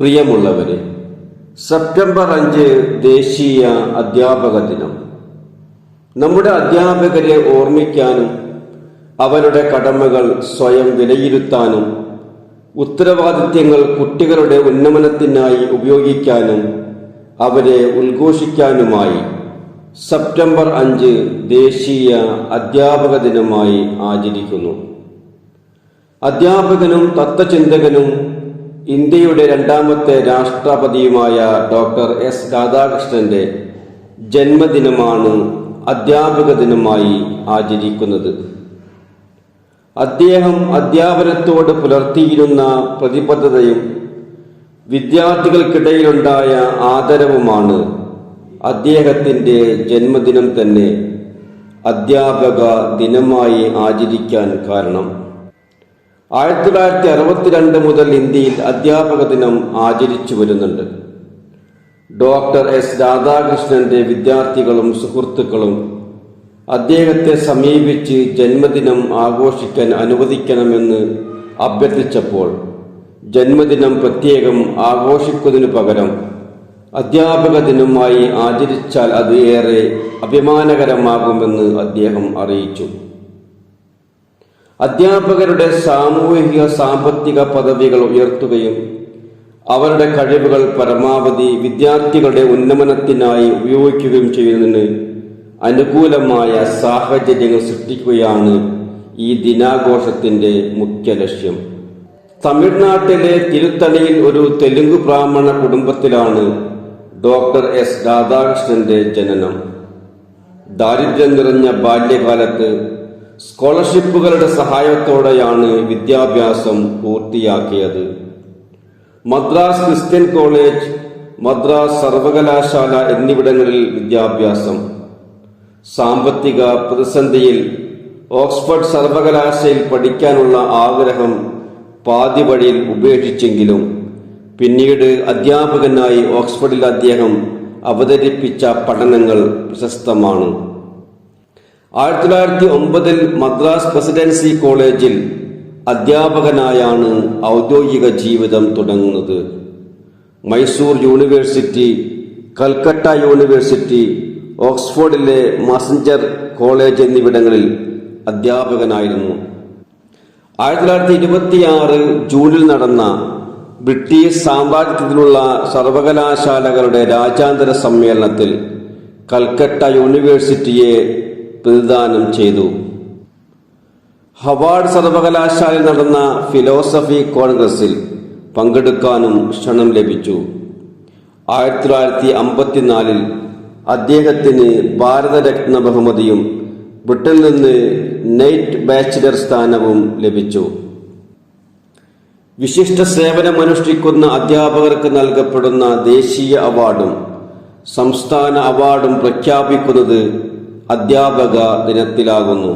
പ്രിയമുള്ളവരെ, സെപ്റ്റംബർ 5 ദേശീയ അധ്യാപക ദിനം. നമ്മുടെ അധ്യാപകരെ ഓർമ്മിക്കാനും അവരുടെ കടമകൾ സ്വയം വിലയിരുത്താനും ഉത്തരവാദിത്യങ്ങൾ കുട്ടികളുടെ ഉന്നമനത്തിനായി ഉപയോഗിക്കാനും അവരെ ഉദ്ഘോഷിക്കാനുമായി സെപ്റ്റംബർ 5 ദേശീയ അധ്യാപക ദിനമായി ആചരിക്കുന്നു. അധ്യാപകനും തത്വചിന്തകനും ഇന്ത്യയുടെ രണ്ടാമത്തെ രാഷ്ട്രപതിയുമായ ഡോക്ടർ എസ് രാധാകൃഷ്ണന്റെ ജന്മദിനമാണ് അധ്യാപക ദിനമായി ആചരിക്കുന്നത്. അദ്ദേഹം അധ്യാപനത്തോട് പുലർത്തിയിരുന്ന പ്രതിബദ്ധതയും വിദ്യാർത്ഥികൾക്കിടയിലുണ്ടായ ആദരവുമാണ് അദ്ദേഹത്തിന്റെ ജന്മദിനം തന്നെ അധ്യാപക ദിനമായി ആചരിക്കാൻ കാരണം. 1962 മുതൽ ഇന്ത്യയിൽ അധ്യാപക ദിനം ആചരിച്ചു വരുന്നുണ്ട്. ഡോക്ടർ എസ് രാധാകൃഷ്ണന്റെ വിദ്യാർത്ഥികളും സുഹൃത്തുക്കളും അദ്ദേഹത്തെ സമീപിച്ച് ജന്മദിനം ആഘോഷിക്കാൻ അനുവദിക്കണമെന്ന് അഭ്യർത്ഥിച്ചപ്പോൾ ജന്മദിനം പ്രത്യേകം ആഘോഷിക്കുന്നതിനു പകരം അധ്യാപക ദിനമായി ആചരിച്ചാൽ അത് ഏറെ അഭിമാനകരമാകുമെന്ന് അദ്ദേഹം അറിയിച്ചു. അധ്യാപകരുടെ സാമൂഹിക സാമ്പത്തിക പദവികൾ ഉയർത്തുകയും അവരുടെ കഴിവുകൾ പരമാവധി വിദ്യാർത്ഥികളുടെ ഉന്നമനത്തിനായി ഉപയോഗിക്കുകയും ചെയ്യുന്നതിന് അനുകൂലമായ സാഹചര്യങ്ങൾ സൃഷ്ടിക്കുകയാണ് ഈ ദിനാഘോഷത്തിന്റെ മുഖ്യ ലക്ഷ്യം. തമിഴ്നാട്ടിലെ തിരുത്തണിയിൽ ഒരു തെലുങ്ക് ബ്രാഹ്മണ കുടുംബത്തിലാണ് ഡോക്ടർ എസ് രാധാകൃഷ്ണന്റെ ജനനം. ദാരിദ്ര്യം നിറഞ്ഞ ബാല്യകാലത്ത് സ്കോളർഷിപ്പുകളുടെ സഹായത്തോടെയാണ് വിദ്യാഭ്യാസം പൂർത്തിയാക്കിയത്. മദ്രാസ് ക്രിസ്ത്യൻ കോളേജ്, മദ്രാസ് സർവകലാശാല എന്നിവിടങ്ങളിൽ വിദ്യാഭ്യാസം. സാമ്പത്തിക പ്രതിസന്ധിയിൽ ഓക്സ്ഫോർഡ് സർവകലാശാലയിൽ പഠിക്കാനുള്ള ആഗ്രഹം പാതി വഴിയിൽ ഉപേക്ഷിച്ചെങ്കിലും പിന്നീട് അധ്യാപകനായി ഓക്സ്ഫോർഡിൽ അദ്ദേഹം അവതരിപ്പിച്ച പഠനങ്ങൾ പ്രശസ്തമാണ്. 1909 മദ്രാസ് പ്രസിഡൻസി കോളേജിൽ അധ്യാപകനായാണ് ഔദ്യോഗിക ജീവിതം തുടങ്ങുന്നത്. മൈസൂർ യൂണിവേഴ്സിറ്റി, കൽക്കട്ട യൂണിവേഴ്സിറ്റി, ഓക്സ്ഫോർഡിലെ മാസഞ്ചർ കോളേജ് എന്നിവിടങ്ങളിൽ അധ്യാപകനായിരുന്നു. 1926 ജൂണിൽ നടന്ന ബ്രിട്ടീഷ് സാമ്രാജ്യത്തിലുള്ള സർവകലാശാലകളുടെ രാജ്യാന്തര സമ്മേളനത്തിൽ കൽക്കട്ട യൂണിവേഴ്സിറ്റിയെ പ്രതിദാനം ചെയ്തു. ഹവാർഡ് സർവകലാശാലയിൽ നടന്ന ഫിലോസഫി കോൺഗ്രസിൽ പങ്കെടുക്കാനും ക്ഷണം ലഭിച്ചു. 1954 അദ്ദേഹത്തിന് ഭാരതരത്ന ബഹുമതിയും ബ്രിട്ടനിൽ നിന്ന് നൈറ്റ് ബാച്ചിലർ സ്ഥാനവും ലഭിച്ചു. വിശിഷ്ട സേവനമനുഷ്ഠിക്കുന്ന അധ്യാപകർക്ക് നൽകപ്പെടുന്ന ദേശീയ അവാർഡും സംസ്ഥാന അവാർഡും പ്രഖ്യാപിക്കുന്നത് അധ്യാപക ദിനത്തിലാകുന്നു.